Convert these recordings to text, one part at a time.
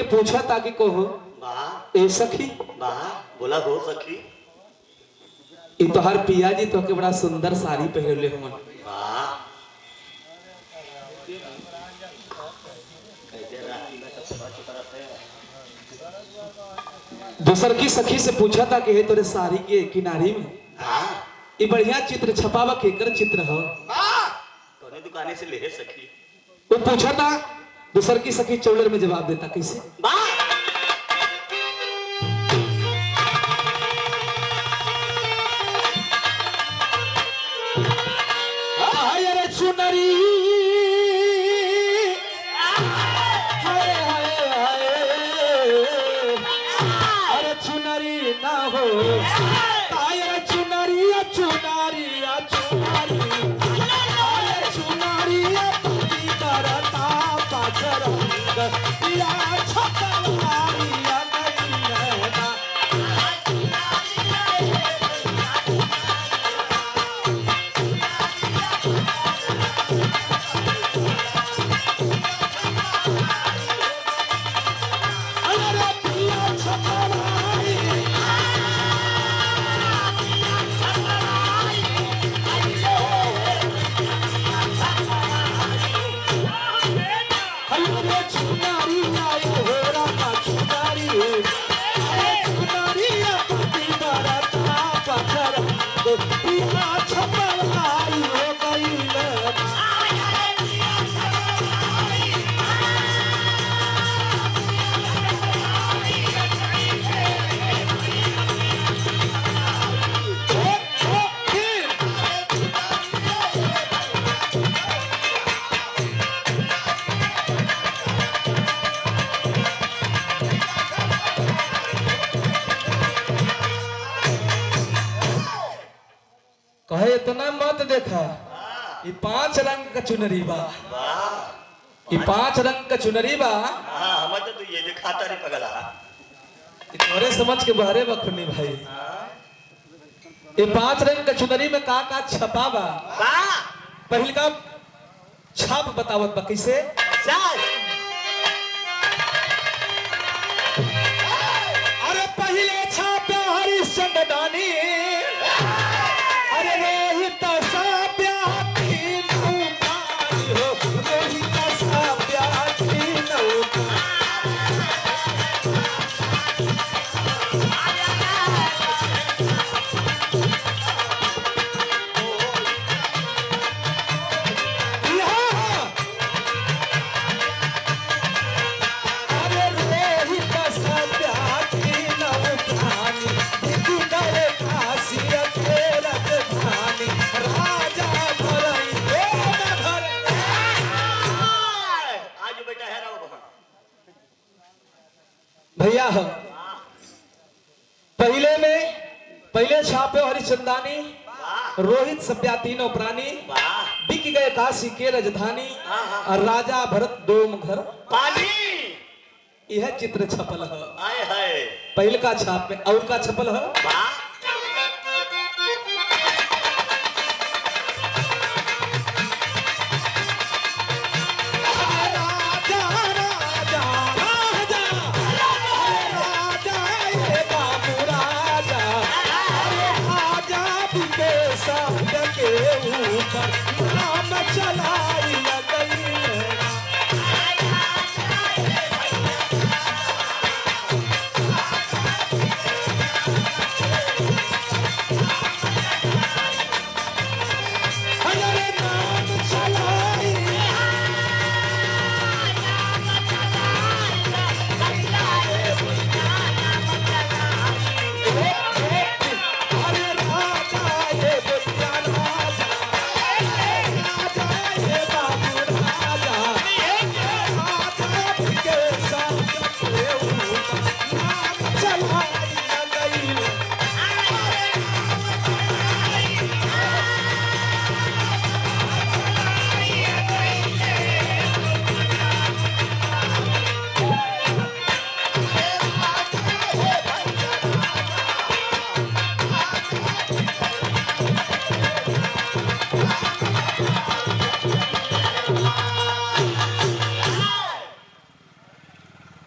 के पूछा ताकि कहो ए सखी बोला हो सखी ई तोहर पिया जी तो के बड़ा सुंदर साड़ी पहनले हमन दूसर की सखी से पूछा था कि हे तोरे साड़ी के किनारी में ये बढ़िया चित्र छपावा केकर चित्र हो तोने दुकाने से ले सखी वो पूछा था दूसर की सखी चौलर में जवाब देता कैसे चुनरी अरे चुनरी ना हो चुनरी चुनारी चुनारी अरे चुनारी पति करता पाचरंग या छतवारी कहे इतना मत देखा ये 5 रंग का चुनरी बा ये 5 रंग का चुनरी बा हम तो ये दिखाता रे पगला तोरे समझ के बहरे बखनी भाई ये 5 रंग का चुनरी में का छपा बा पहल का छाप बतावत बा कैसे अरे पहले छाप हरिश्चंद्र दानी अरे रोहित साप्या रोहित साप्या भैया पहले छापे हरिचंदानी रोहित सभ्या तीनों प्राणी बिक गए काशी के राजधानी और राजा भरत डोम घर पानी यह चित्र छपल है पहले का छाप में और का छपल है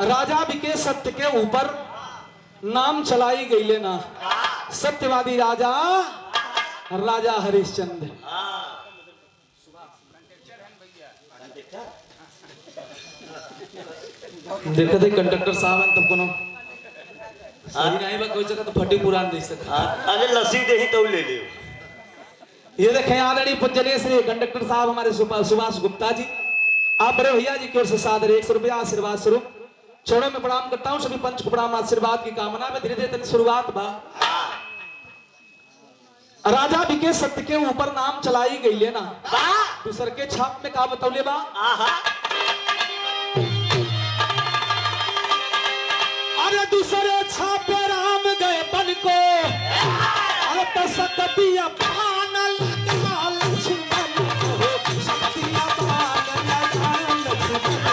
राजा बिके सत्य के ऊपर नाम चलाई गई लेना सत्यवादी राजा राजा हरिश्चंद्र। देखो देख कंडक्टर साहब तब कोनो सही नहीं बा कोई जगह तो फटी पुरान दे सकता। अरे लस्सी दे ही तो ले ले। ये देखें आदरणीय पूजनीय श्री कंडक्टर साहब हमारे सुभाष गुप्ता जी, आप बड़े भैया जी की ओर से सादर 100 रुपया आशीर्वाद स्वरूप चरणों में प्रणाम करता हूँ। सभी पंच को प्रणाम आशीर्वाद की कामना में धीरे धीरे शुरुआत बा। राजा बिके सत्य के ऊपर नाम चलाई गई लेना दूसर के छाप में का बतौले बा। अरे दूसरे छापे राम गए बन को अरे तो सकतिया पान लगा लक्ष्मण को सकतिया पान लगा लक्ष्मण।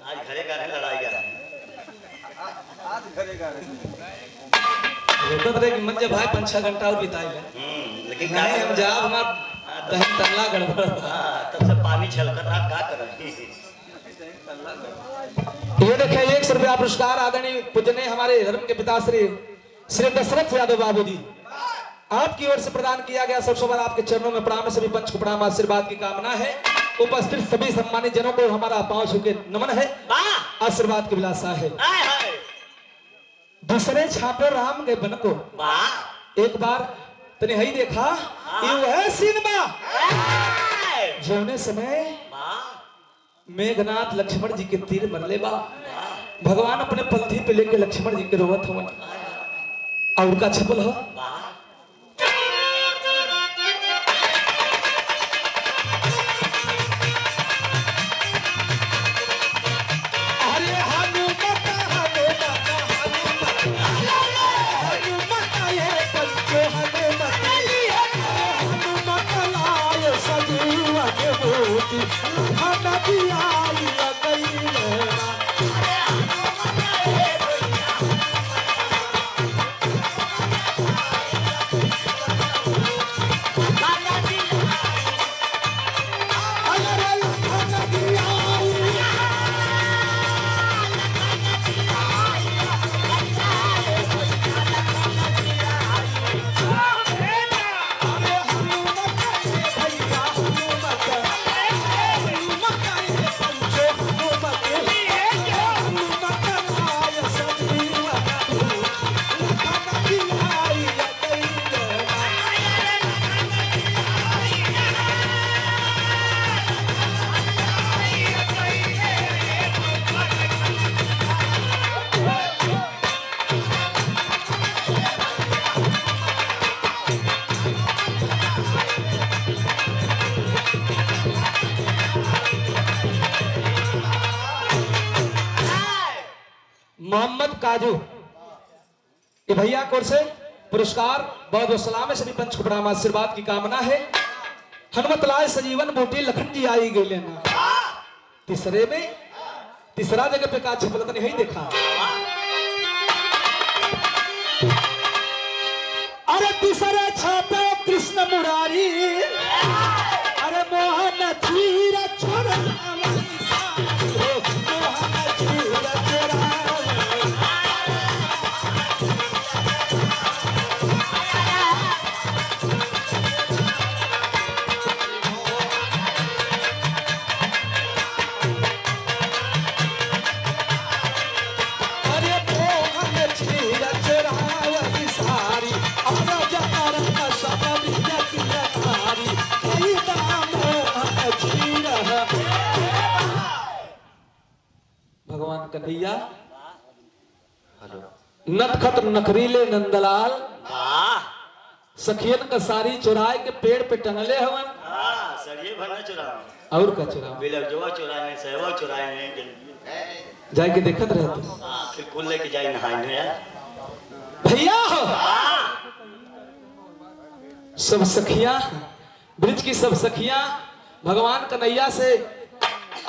आज घरे का लड़ाई का मन जब भाई 5-6 घंटा और बिताई लेकिन नहीं हम जा हमार दही तल्ला गड़बड़। तब से पानी छलकर रहा का कर। ये देखिए 100 रुपया पुरस्कार आदरणीय पूजनीय हमारे धर्म के पिता श्री दशरथ यादव बाबू जी आपकी ओर से प्रदान किया गया। सबसे बार आपके चरणों में प्रणाम, सभी पंच को प्रणाम आशीर्वाद की कामना है। उपस्थित सभी सम्मानित जनों को हमारा पांव छू के नमन है, आशीर्वाद की विलासा है। दूसरे छापे राम गए बन को एक बार तने हई देखा वह सीन बा जौने समय मेघनाथ लक्ष्मण जी के तीर मरले बा। भगवान अपने पलथी पे लेके लक्ष्मण जी के रोवत हवन और उनका छपल हो मोहम्मद काजू ये भैया कोर से पुरस्कार बहुत बहुत सलाम है। सभी पंच को प्रणाम आशीर्वाद की कामना है। हनुमत लाल सजीवन बूटी लखन जी आई गई लेना तीसरे में तीसरा जगह पे का छपल नहीं देखा। अरे तीसरे छापे कृष्ण मुरारी अरे मोहन चीर छोड़ भगवान कन्हैया नटखट नखरीले नंदलाल सखियन का सारी चुराए के पेड़ पे टंगले हवन सरिये भरना चुरा और का चुरा बेलजवा चुराने सहवा चुराने जाके देखत रहे तू हाँ फिर कुल लेके जाए नहाने यार। भैया सब सखियां ब्रिज की सब सखियां भगवान कन्हैया से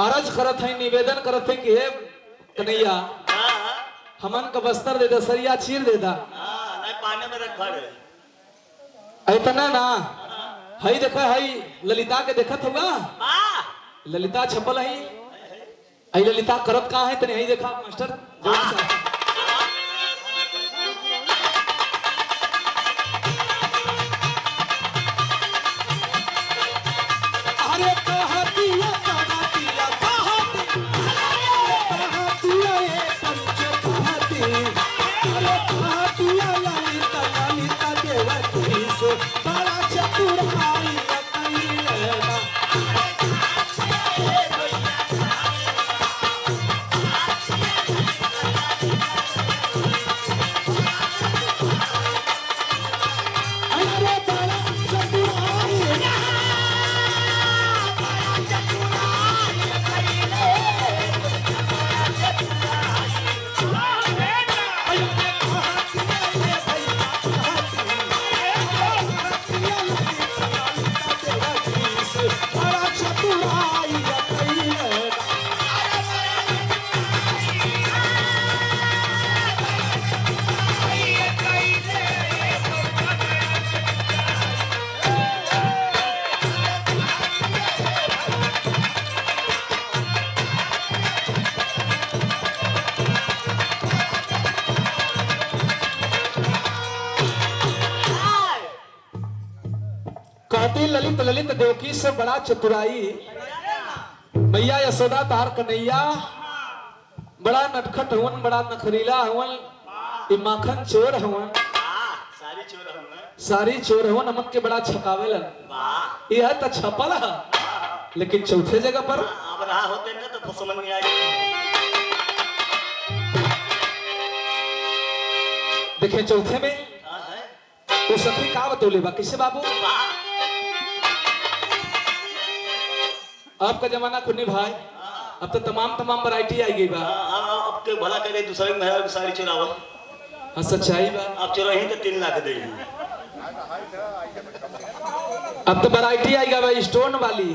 अरज करत है, निवेदन करत है कि हे कन्हैया हमन का बस्तर दे दा, सरिया चीर दे दा। नहीं पानी में रख भर इतना ना हई देखा हई ललिता के देखत होगा, ललिता छपल है हई ललिता करत कहाँ है तने हई देखा मास्टर जवान साहब। अरे कहा दिया कहा दिया कहा दिया ये पंच कहा दिया, अरे कहा दिया ललिता ललिता देवती से बड़ा चतुर आई कईलेना। अरे बड़ा चतुर आई कहती ललित ललित देवकी से बड़ा चतुराई, मैया यशोदा तार कन्हैया बड़ा नटखट हुवन, बड़ा नखरीला हुवन, ये माखन चोर हुवन, सारी चोर हम सारी चोर हुवन, हमन के बड़ा छकावेलन। यह तो छपल है लेकिन चौथे जगह पर अब रहा होते ना तो समझ में आ गया। देखे चौथे में वो सखी का बतौले बा किसे बाबू। अब का जमाना खुन्नी भाई, अब तो तमाम वैरायटी आई गई बा। अब के भला करे दूसरे के मेहरा सारी चुराव। हाँ सच्चाई बा। अब चुराही तो 3 लाख दे। अब तो वैरायटी आई गई बा स्टोन वाली,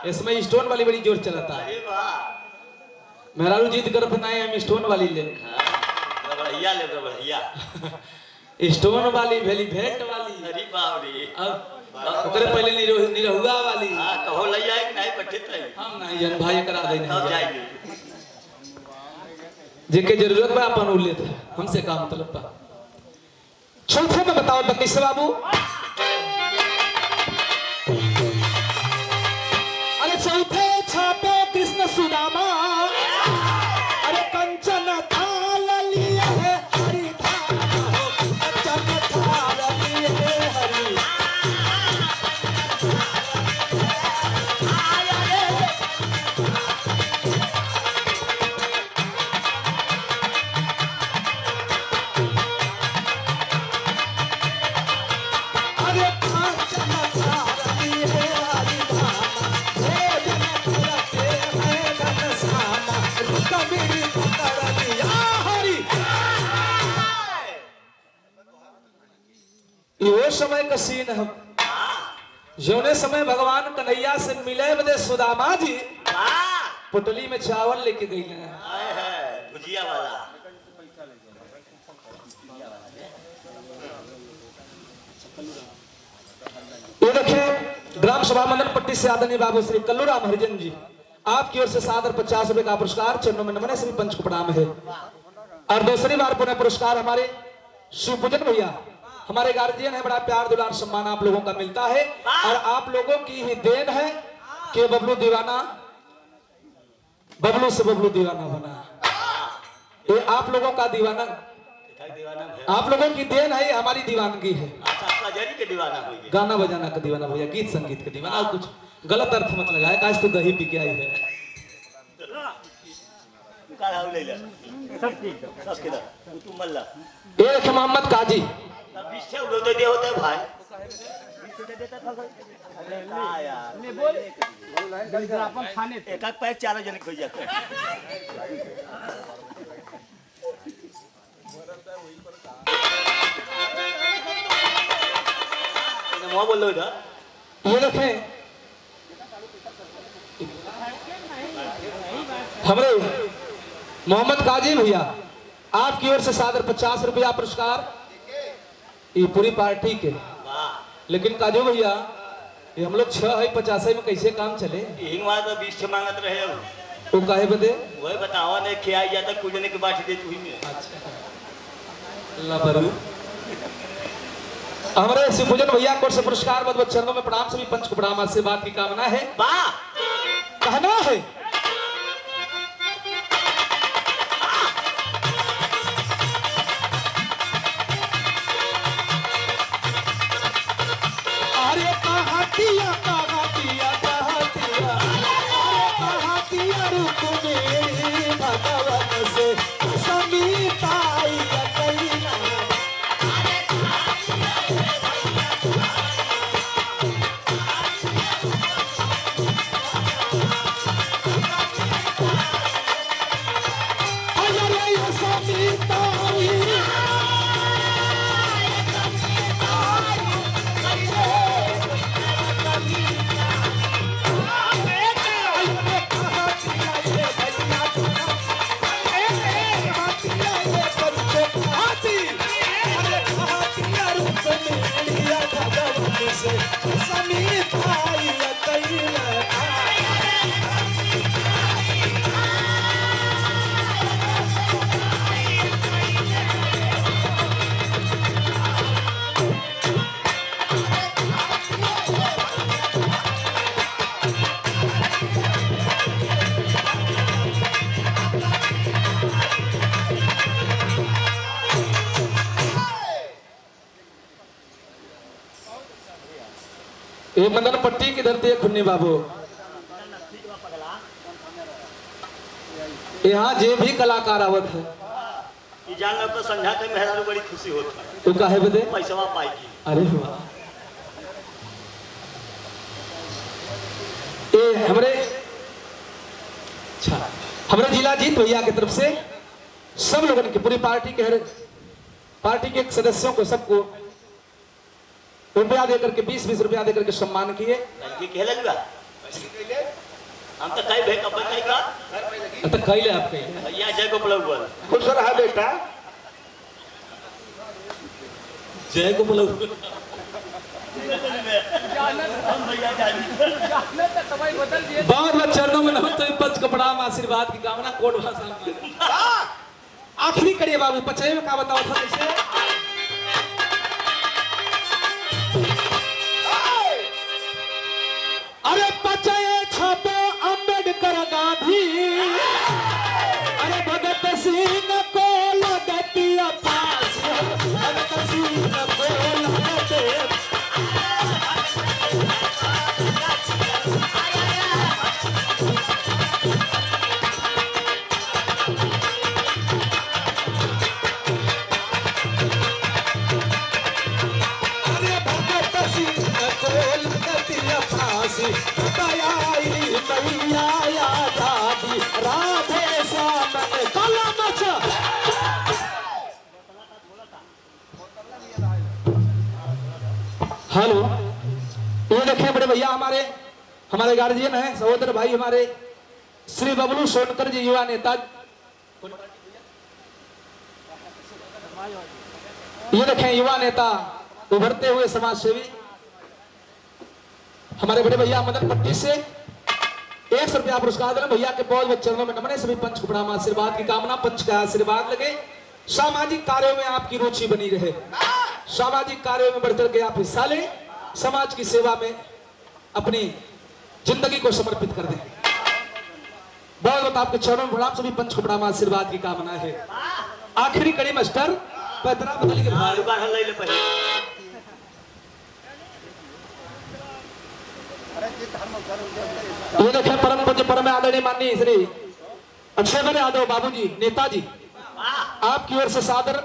इसमें स्टोन वाली बड़ी जोर चलता है। मेहरारू जीत कर बनाए हम स्टोन वाली ले, रबड़िया ले रबड़िया स्टोन वाली भेली भेंट वाली। अरे बाप रे। अब ओकरे पहले निरहुआ वाली। हां कहो ले जाए नहीं पठित है हम नहीं जन भाई करा दे नहीं अब जाएंगे जेके जरूरत बा अपन उ लेत है, हमसे का मतलब बा। चौथे में बताओ तो किसे बाबू। अरे चौथे छापे कृष्ण सुदामा, अरे कंचन थाल लिए है हरि धाम हो, कंचन थाल लिए है हरि। अरे कंचन थाल लिए है हरि धाम, हे जन करते हैं धन सामा, कबीर कर लिया हरि। ये समय का सीन है जौने समय भगवान कन्हैया से मिले बदे सुदामा जी पुटली में चावल लेके गई है। आए है भुजिया वाला। ये देखिए ग्राम सभा मंडल पट्टी से आदरणीय बाबू श्री कल्लूराम हरिजन जी, आपकी ओर से सादर 50 रुपए का पुरस्कार चरणों में नमन सभी पंच को प्रणाम है। और दूसरी बार पुनः पुरस्कार हमारे शिवपूजन भैया, हमारे गार्जियन है, बड़ा प्यार दुलार सम्मान आप लोगों का मिलता है और आप लोगों की ही देन है कि बबलू दीवाना, बबलू से बबलू दीवाना बना। ये आप लोगों का दीवाना, आप लोगों की देन है, हमारी दीवानगी है। आपका जरी के दीवाना हो गया। गाना बजाना का दीवाना भैया, गीत संगीत का दीवाना, और कुछ गलत अर्थ मत लगाए, काश तू दही पी के आई है। ले ले सब ठीक है सब किधर तू मल्ला ये मोहम्मद काजी अब 20 से उड़ो दे होते भाई एक एक पैक 4 जन खोज जाते हैं। मुआ बोल लो इधर। ये देखें हमारे मोहम्मद काजी भैया आपकी ओर से सादर 50 रुपया पुरस्कार ये पूरी पार्टी के। लेकिन काजू भैया ये हम लोग 6 है 50 में कैसे काम चले? यही वहाँ तो 20 से मांगत रहे हो। वो काहे बदे? वही बतावा नहीं खिया जाता कुछ जने के बात दे तू ही में। अल्लाह बरू हमारे शिवपूजन भैया को से पुरस्कार बहुत चरणों में प्रणाम सभी पंच को प्रणाम आशीर्वाद की कामना है। वाह कहना है अरे कहाँ दिया रुक मेरी भगवान से समीप आई कलीना समीप आई कलीना ये मंदन पट्टी की धरती है खुन्नी बाबू। यहाँ जे भी कलाकार आवत है ये जान लो तो संध्या के मेहरारू बड़ी खुशी होती है। तो काहे बदे? पैसा पाएगी। अरे वाह ये हमारे अच्छा हमारे जिला जीत भैया की तरफ से सब लोगों की पूरी पार्टी के सदस्यों को सबको रुपया देकर के 20-20 रुपया देकर के सम्मान किए। हम तो कई भाई कपल कई का तो कई ले आपके भैया जय गोपाल बोल खुश रहा बेटा। जय गोपाल बहुत चरणों में नमन तो पंच कपड़ा में आशीर्वाद की कामना कोट भाषा आखिरी करिए बाबू 50 में का बताओ था कैसे? अरे 50 छापो अम्बेडकर गांधी अरे भगत सिंह को लगतिया पास भगत सिंह को लगते अरे भगत सिंह को लगतिया पास दयाई मैया दादी राधे श्याम कलम हेलो ये देखें बड़े भैया हमारे गार्जियन हैं सहोदर भाई हमारे श्री बबलू सोनकर जी युवा नेता। ये देखें युवा नेता उभरते हुए समाज सेवी हमारे बड़े भैया मदन पट्टी से 100 रुपया पुरस्कार देना भैया के बहुत चरणों में नमने सभी पंच को प्रणाम आशीर्वाद की कामना पंच का आशीर्वाद लगे सामाजिक कार्यों में आपकी रुचि बनी रहे सामाजिक कार्यों में बढ़ चढ़ के आप हिस्सा लें समाज की सेवा में अपनी जिंदगी को समर्पित कर दें। बहुत बहुत आपके चरणों में प्रणाम सभी पंच को प्रणाम आशीर्वाद की कामना है। आखिरी कड़ी मास्टर पैतरा बदल के ये देखें परम पूज्य परम आदरणीय माननीय श्री अक्षय यादव बाबूजी नेताजी आपकी ओर से सादर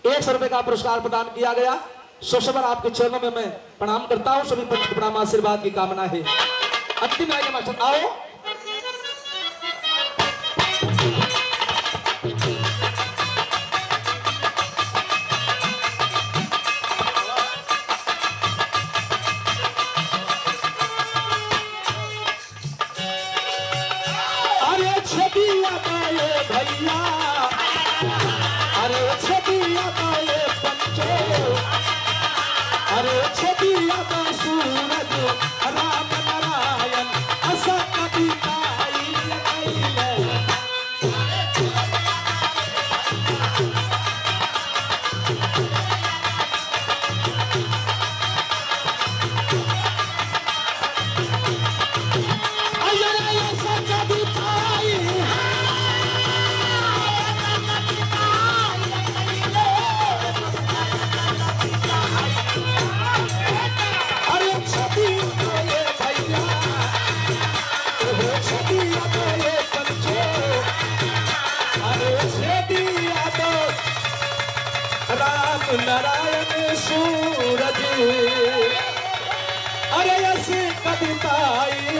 100 रुपए का पुरस्कार प्रदान किया गया। सोशबर आपके चरणों में मैं प्रणाम करता हूँ। सभी पंच प्रणाम आशीर्वाद की कामना है। अंतिम लाइन मास्टर आओ। अरे छबिया गाये भैया, अरे छबिया गाये पंचो, अरे छबिया का सूरज राम नारायण असा कभी काई गईले। अरे असा कभी काई, अरे छबिया गाये भैया, अरे छबिया गाये पंचो, अरे छबिया तो राम नारायण सूरज, अरे ऐसे कविताई